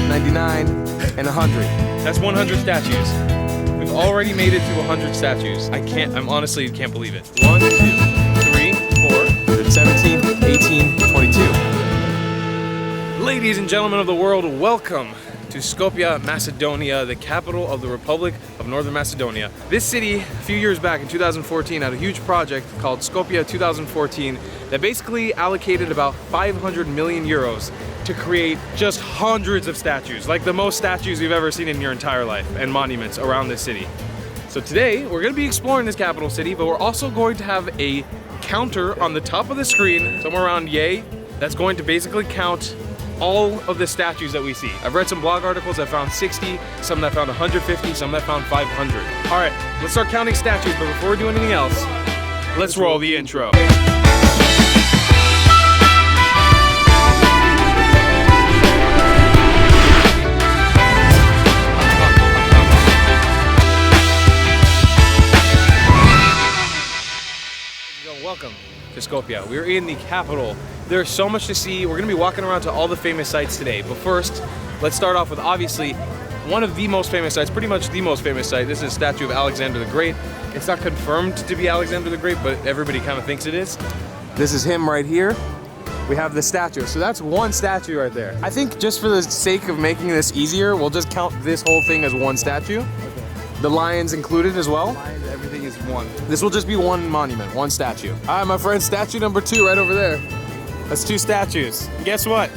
99, and 100. That's 100 statues. We've already made it to 100 statues. I honestly can't believe it. 1, 2, 3, 4, 17, 18, 22. Ladies and gentlemen of the world, welcome to Skopje, Macedonia, the capital of the Republic of Northern Macedonia. This city, a few years back in 2014, had a huge project called Skopje 2014 that basically allocated about 500 million euros to create just hundreds of statues, like the most statues you've ever seen in your entire life, and monuments around this city. So today, we're gonna be exploring this capital city, but we're also going to have a counter on the top of the screen, somewhere around yay, that's going to basically count all of the statues that we see. I've read some blog articles that found 60, some that found 150, some that found 500. All right, let's start counting statues, but before we do anything else, let's roll the intro. Welcome to Skopje. We're in the capital. There's so much to see. We're gonna be walking around to all the famous sites today. But first, let's start off with obviously one of the most famous sites, pretty much the most famous site. This is a statue of Alexander the Great. It's not confirmed to be Alexander the Great, but everybody kind of thinks it is. This is him right here. We have the statue. So that's one statue right there. I think just for the sake of making this easier, we'll just count this whole thing as one statue. Okay. The lions included as well. Everything is one. This will just be one monument, one statue. All right, my friend, statue number 2 right over there. That's 2 statues. Guess what?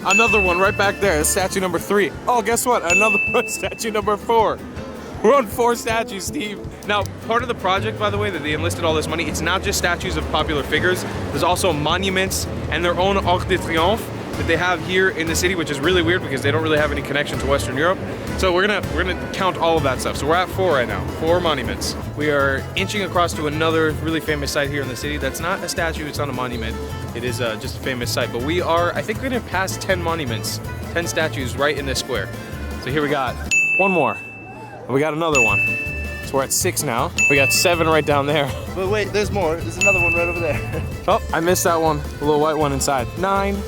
Another one right back there. That's statue number 3. Oh, guess what? Another one, statue number 4. We're on 4 statues, Steve. Now, part of the project, by the way, that they enlisted all this money, it's not just statues of popular figures. There's also monuments and their own Arc de Triomphe that they have here in the city, which is really weird because they don't really have any connection to Western Europe. So we're gonna count all of that stuff. So we're at 4 right now, 4 monuments. We are inching across to another really famous site here in the city. That's not a statue, it's not a monument. It is just a famous site. But we are, I think we're gonna pass 10 monuments, 10 statues right in this square. So here we got one more, and we got another one. So we're at 6 now. We got 7 right down there. But wait, there's more. There's another one right over there. Oh, I missed that one, the little white one inside. 9.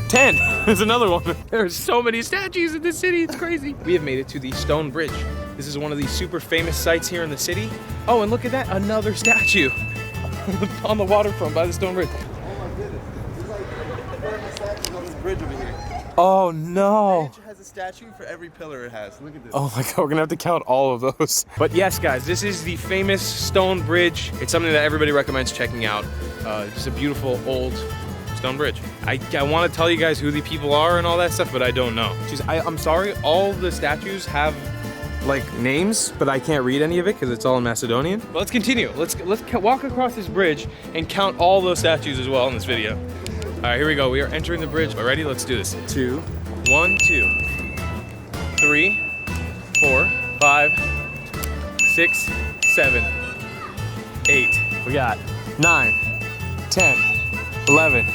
10. There's another one. There's so many statues in this city, it's crazy. We have made it to the Stone Bridge. This is one of the super famous sites here in the city. Oh, and look at that, another statue on the waterfront by the Stone Bridge. Oh my goodness. There's like 30 statues on this bridge over here. Oh no. The bridge has a statue for every pillar it has. Look at this. Oh my god, we're gonna have to count all of those. But yes, guys, this is the famous Stone Bridge. It's something that everybody recommends checking out. Just a beautiful old Stone Bridge. I want to tell you guys who the people are and all that stuff, but I don't know. I'm sorry, all the statues have Like names, but I can't read any of it because it's all in Macedonian. But let's continue. Let's walk across this bridge and count all those statues as well in this video. All right, here we go. We are entering the bridge. Already? Let's do this. 2. 1, 2, 3, 4, 5, 6, 7, 8. We got 9, 10, 11,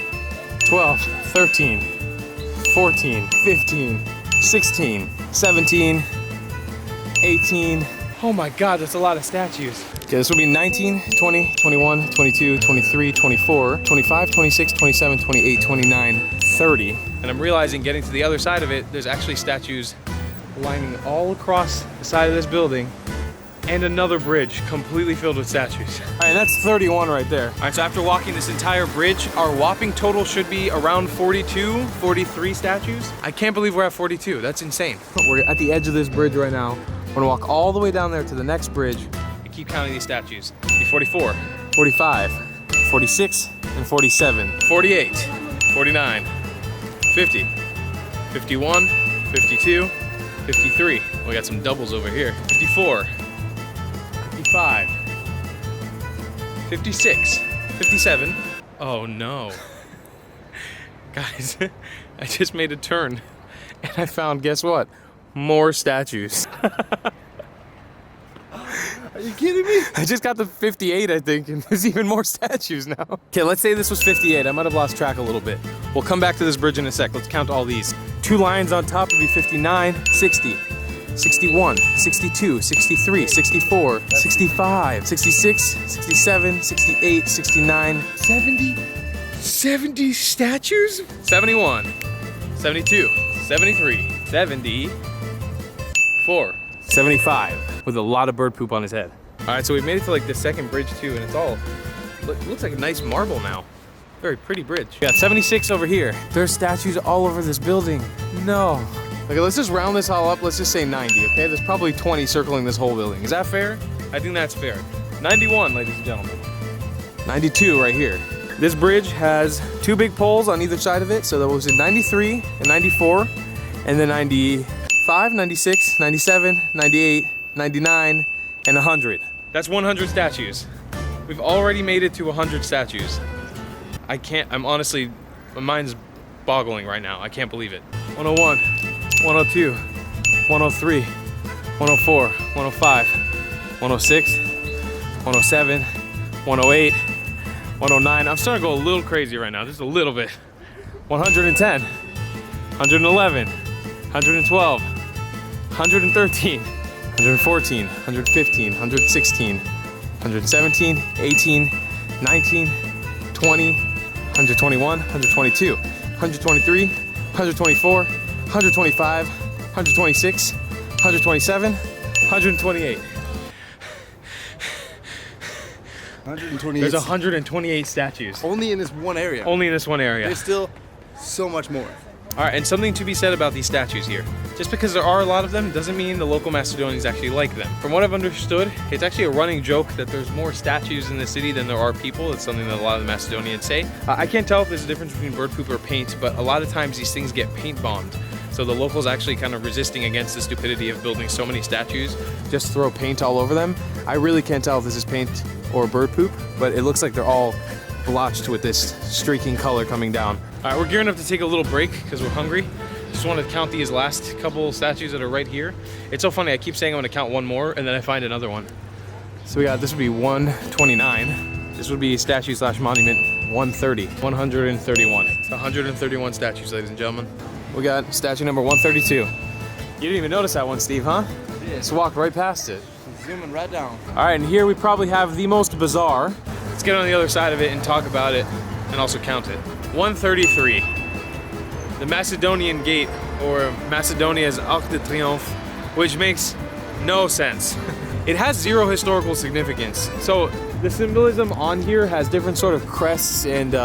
12, 13, 14, 15, 16, 17, 18. Oh my God, that's a lot of statues. Okay, this will be 19, 20, 21, 22, 23, 24, 25, 26, 27, 28, 29, 30. And I'm realizing getting to the other side of it, there's actually statues lining all across the side of this building and another bridge completely filled with statues. All right, that's 31 right there. All right, so after walking this entire bridge, our whopping total should be around 42, 43 statues. I can't believe we're at 42, that's insane. We're at the edge of this bridge right now. We're gonna walk all the way down there to the next bridge. And keep counting these statues. Be 44, 45, 46, and 47. 48, 49, 50, 51, 52, 53. We got some doubles over here. 54, 55, 56, 57. Oh no. Guys, I just made a turn and I found, guess what? More statues. Are you kidding me? I just got to 58, I think, and there's even more statues now. Okay, let's say this was 58. I might have lost track a little bit. We'll come back to this bridge in a sec. Let's count all these. 2 lions on top would be 59, 60, 61, 62, 63, 64, 65, 66, 67, 68, 69, 70. 70 statues? 71, 72, 73. 74. 75. With a lot of bird poop on his head. All right, so we made it to like the second bridge too, and it's all, looks like a nice marble now. Very pretty bridge. We got 76 over here. There's statues all over this building. No. Okay, let's just round this all up. Let's just say 90, okay? There's probably 20 circling this whole building. Is that fair? I think that's fair. 91, ladies and gentlemen. 92 right here. This bridge has two big poles on either side of it. So that was in 93 and 94, and then 95, 96, 97, 98, 99, and 100. That's 100 statues. We've already made it to 100 statues. I'm honestly, my mind's boggling right now. I can't believe it. 101, 102, 103, 104, 105, 106, 107, 108, 109. I'm starting to go a little crazy right now, just a little bit. 110, 111, 112, 113, 114, 115, 116, 117, 18, 19, 20, 121, 122, 123, 124, 125, 126, 127, 128. 128. There's 128 statues. Only in this one area. Only in this one area. There's still so much more. All right, and something to be said about these statues here. Just because there are a lot of them doesn't mean the local Macedonians actually like them. From what I've understood, it's actually a running joke that there's more statues in the city than there are people. It's something that a lot of the Macedonians say. I can't tell if there's a difference between bird poop or paint, but a lot of times these things get paint bombed. So the locals actually kind of resisting against the stupidity of building so many statues. Just throw paint all over them. I really can't tell if this is paint or bird poop, but it looks like they're all blotched with this streaking color coming down. All right, we're gearing up to take a little break because we're hungry. Just want to count these last couple statues that are right here. It's so funny, I keep saying I'm gonna count one more and then I find another one. So we got, this would be 129. This would be statue slash monument 130. 131. It's 131 statues, ladies and gentlemen. We got statue number 132. You didn't even notice that one, Steve, huh? Yeah. Just walked right past it. Zooming right down. All right, and here we probably have the most bizarre. Let's get on the other side of it and talk about it and also count it. 133. The Macedonian Gate, or Macedonia's Arc de Triomphe, which makes no sense. It has zero historical significance. So the symbolism on here has different sort of crests and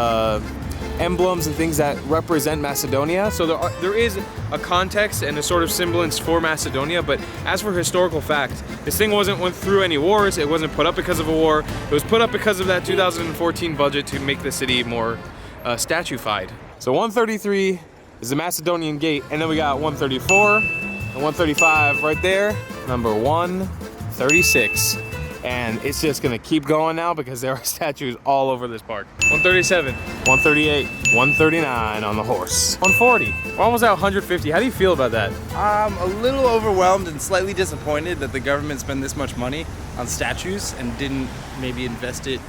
emblems and things that represent Macedonia. So there is a context and a sort of semblance for Macedonia, but as for historical fact, this thing went through any wars. It wasn't put up because of a war. It was put up because of that 2014 budget to make the city more statuified. So 133 is the Macedonian Gate, and then we got 134 and 135 right there. Number 136. And it's just gonna keep going now because there are statues all over this park. 137. 138, 139 on the horse. 140, we're almost at 150. How do you feel about that? I'm a little overwhelmed and slightly disappointed that the government spent this much money on statues and didn't maybe invest it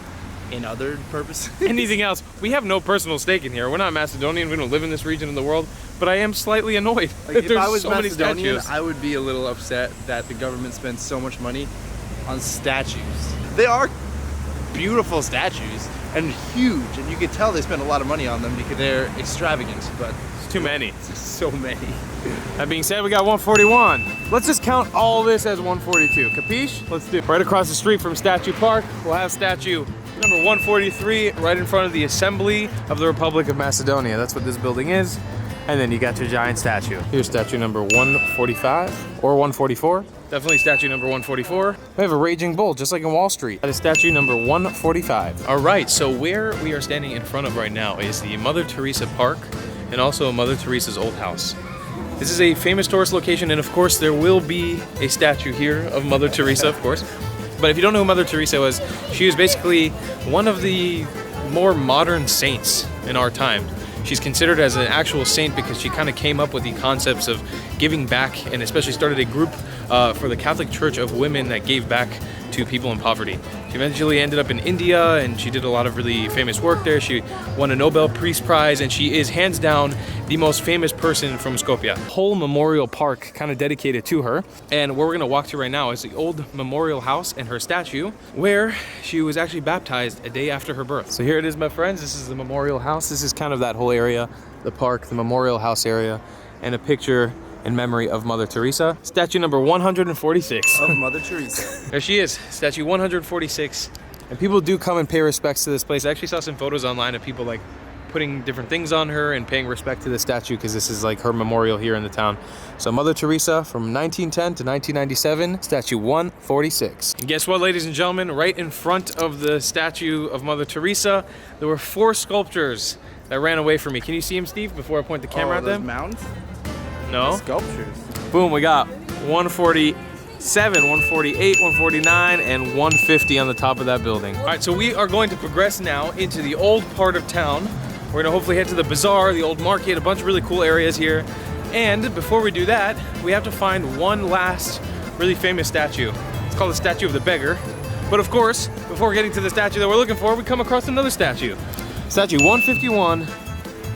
in other purposes. Anything else? We have no personal stake in here. We're not Macedonian. We don't live in this region of the world. But I am slightly annoyed Like, that if I there's was so many Macedonian, statues. I would be a little upset that the government spends so much money on statues. They are beautiful statues and huge, and you can tell they spend a lot of money on them because they're extravagant, but It's too many. so many. That being said, we got 141. Let's just count all this as 142. Capiche? Let's do it. Right across the street from Statue Park, we'll have statue number 143 right in front of the Assembly of the Republic of Macedonia. That's what this building is. And then you got your giant statue. Here's statue number 145 or 144. Definitely statue number 144. We have a raging bull, just like in Wall Street. That is statue number 145. All right, so where we are standing in front of right now is the Mother Teresa Park and also Mother Teresa's old house. This is a famous tourist location, and of course there will be a statue here of Mother Teresa, of course. But if you don't know who Mother Teresa was, she was basically one of the more modern saints in our time. She's considered as an actual saint because she kind of came up with the concepts of giving back, and especially started a group for the Catholic Church of women that gave back to people in poverty. She eventually ended up in India, and she did a lot of really famous work there. She won a Nobel Peace Prize, and she is hands down the most famous person from Skopje. Whole memorial park kind of dedicated to her. And where we're gonna walk to right now is the old memorial house and her statue, where she was actually baptized a day after her birth. So here it is, my friends. This is the memorial house. This is kind of that whole area, the park, the memorial house area. and a picture in memory of Mother Teresa. Statue number 146. Of Mother Teresa. There she is, statue 146. And people do come and pay respects to this place. I actually saw some photos online of people like putting different things on her and paying respect to the statue because this is like her memorial here in the town. So Mother Teresa from 1910 to 1997, statue 146. And guess what, ladies and gentlemen? Right in front of the statue of Mother Teresa, there were 4 sculptures that ran away from me. Can you see them, Steve, before I point the camera at them? Mounds? No. Sculptures. Boom, we got 147, 148, 149, and 150 on the top of that building. All right, so we are going to progress now into the old part of town. We're gonna hopefully head to the bazaar, the old market, a bunch of really cool areas here. And before we do that, we have to find one last really famous statue. It's called the Statue of the Beggar. But of course, before getting to the statue that we're looking for, we come across another statue. Statue 151,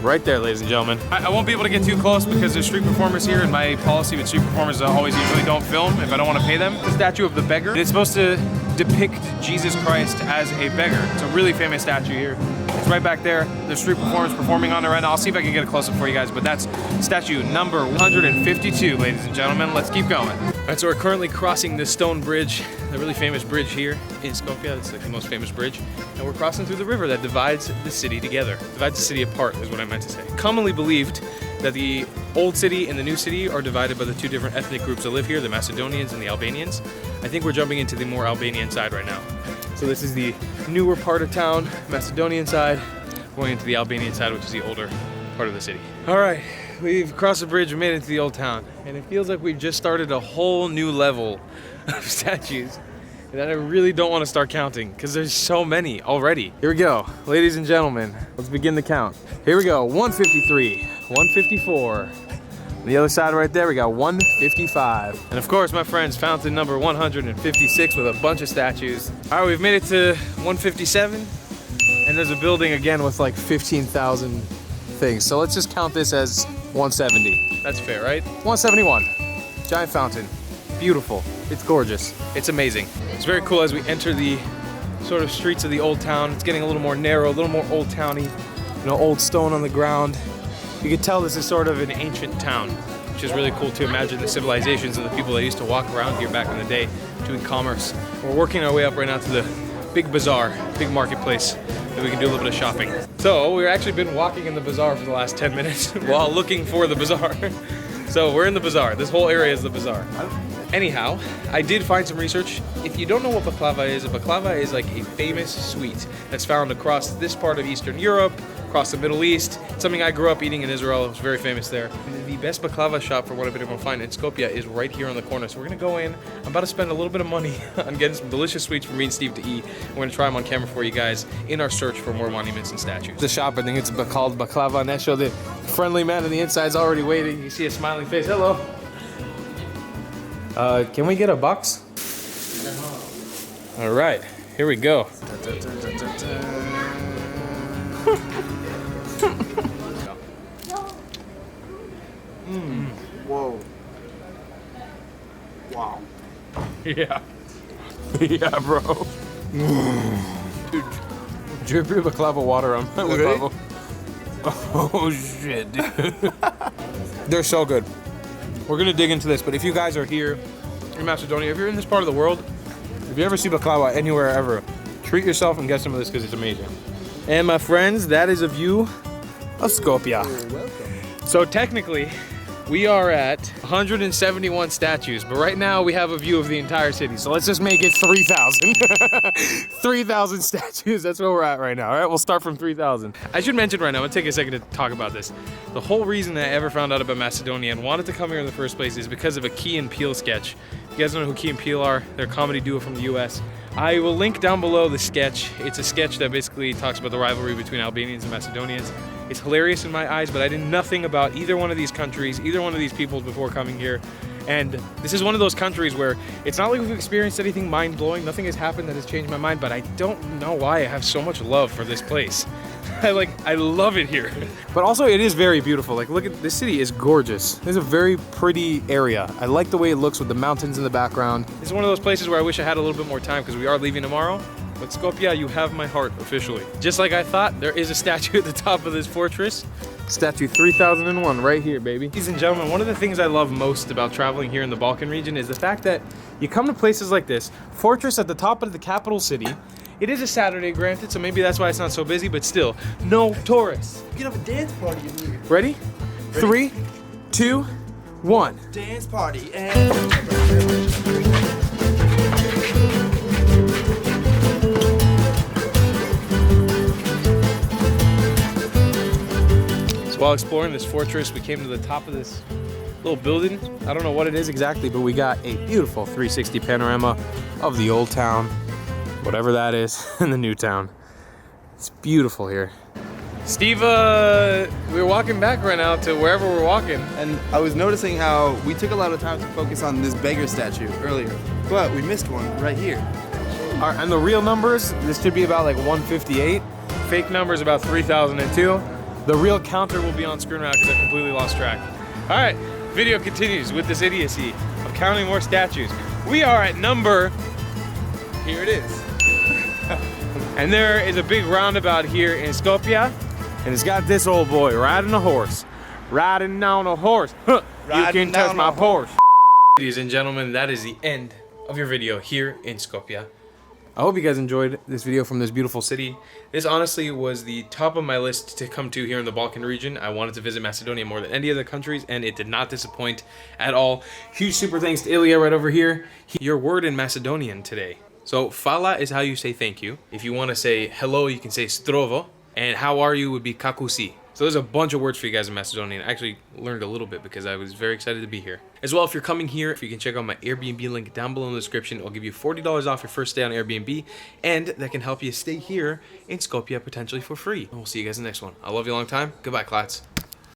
right there, ladies and gentlemen. I won't be able to get too close because there's street performers here, and my policy with street performers is I always usually don't film if I don't want to pay them. The Statue of the Beggar. It's supposed to depict Jesus Christ as a beggar. It's a really famous statue here. It's right back there. There's street performers performing on it right now. I'll see if I can get a close-up for you guys, but that's statue number 152, ladies and gentlemen. Let's keep going. All right, so we're currently crossing the stone bridge, the really famous bridge here in Skopje. It's like the most famous bridge. And we're crossing through the river that divides the city together. Divides the city apart is what I meant to say. Commonly believed that the old city and the new city are divided by the 2 different ethnic groups that live here, the Macedonians and the Albanians. I think we're jumping into the more Albanian side right now. So this is the newer part of town, Macedonian side, going into the Albanian side, which is the older part of the city. All right, we've crossed the bridge, we made it into the old town, and it feels like we've just started a whole new level of statues that I really don't want to start counting because there's so many already. Here we go, ladies and gentlemen, let's begin the count. Here we go, 153, 154. On the other side right there, we got 155. And of course, my friends, fountain number 156 with a bunch of statues. All right, we've made it to 157. And there's a building again with like 15,000 things. So let's just count this as 170. That's fair, right? 171. Giant fountain. Beautiful. It's gorgeous. It's amazing. It's very cool as we enter the sort of streets of the old town. It's getting a little more narrow, a little more old towny. You know, old stone on the ground. You can tell this is sort of an ancient town, which is really cool to imagine the civilizations and the people that used to walk around here back in the day doing commerce. We're working our way up right now to the big bazaar, big marketplace, that we can do a little bit of shopping. So we've actually been walking in the bazaar for the last 10 minutes while looking for the bazaar. So we're in the bazaar. This whole area is the bazaar. Anyhow, I did find some research. If you don't know what baklava is, a baklava is like a famous sweet that's found across this part of Eastern Europe, across the Middle East. It's something I grew up eating in Israel. It was very famous there. And the best baklava shop, for what I've been able to find in Skopje, is right here on the corner. So we're gonna go in. I'm about to spend a little bit of money on getting some delicious sweets for me and Steve to eat. We're gonna try them on camera for you guys in our search for more monuments and statues. The shop, I think it's called Baklava Nesho. The friendly man on the inside is already waiting. You see a smiling face. Hello. Can we get a box? All right, here we go. Whoa. Wow. Yeah. Yeah, bro. Dude, drip your baklava water on my baklava. Oh shit, dude. They're so good. We're gonna dig into this, but if you guys are here in Macedonia, if you're in this part of the world, if you ever see baklava anywhere ever, treat yourself and get some of this because it's amazing. And my friends, that is a view of Skopje. You're welcome. So technically, we are at 171 statues, but right now we have a view of the entire city. So let's just make it 3,000. 3,000 statues, that's where we're at right now. All right, we'll start from 3,000. I should mention right now, I'm gonna take a second to talk about this. The whole reason that I ever found out about Macedonia and wanted to come here in the first place is because of a Key and Peele sketch. You guys don't know who Key and Peele are? They're a comedy duo from the US. I will link down below the sketch. It's a sketch that basically talks about the rivalry between Albanians and Macedonians. It's hilarious in my eyes, but I did nothing about either one of these countries, either one of these peoples before coming here. And this is one of those countries where it's not like we've experienced anything mind-blowing. Nothing has happened that has changed my mind, but I don't know why I have so much love for this place. I love it here. But also it is very beautiful. Like, look at this city is gorgeous. It's a very pretty area. I like the way it looks with the mountains in the background. This is one of those places where I wish I had a little bit more time because we are leaving tomorrow. But Skopje, you have my heart officially. Just like I thought, there is a statue at the top of this fortress. Statue 3001 right here, baby. Ladies and gentlemen, one of the things I love most about traveling here in the Balkan region is the fact that you come to places like this, fortress at the top of the capital city. It is a Saturday, granted, so maybe that's why it's not so busy, but still, no tourists. You can have a dance party in here. Ready? 3, 2, 1. Dance party and... While exploring this fortress, we came to the top of this little building. I don't know what it is exactly, but we got a beautiful 360 panorama of the old town, whatever that is, and the new town. It's beautiful here. Steve, we're walking back right now to wherever we're walking. And I was noticing how we took a lot of time to focus on this beggar statue earlier, but we missed one right here. And the real numbers, this should be about like 158. Fake numbers about 3002. The real counter will be on screen now because I completely lost track. All right, video continues with this idiocy of counting more statues. We are at number, here it is. And there is a big roundabout here in Skopje, and it's got this old boy riding a horse. Riding on a horse. Huh. You can touch my Porsche. Ladies and gentlemen, that is the end of your video here in Skopje. I hope you guys enjoyed this video from this beautiful city. This honestly was the top of my list to come to here in the Balkan region. I wanted to visit Macedonia more than any other countries, and it did not disappoint at all. Huge super thanks to Ilya right over here. Your word in Macedonian today. So, fala is how you say thank you. If you want to say hello, you can say strovo. And how are you would be kako si. So there's a bunch of words for you guys in Macedonian. I actually learned a little bit because I was very excited to be here. As well, if you're coming here, you can check out my Airbnb link down below in the description. I'll give you $40 off your first stay on Airbnb, and that can help you stay here in Skopje potentially for free. And we'll see you guys in the next one. I love you a long time. Goodbye, Klats.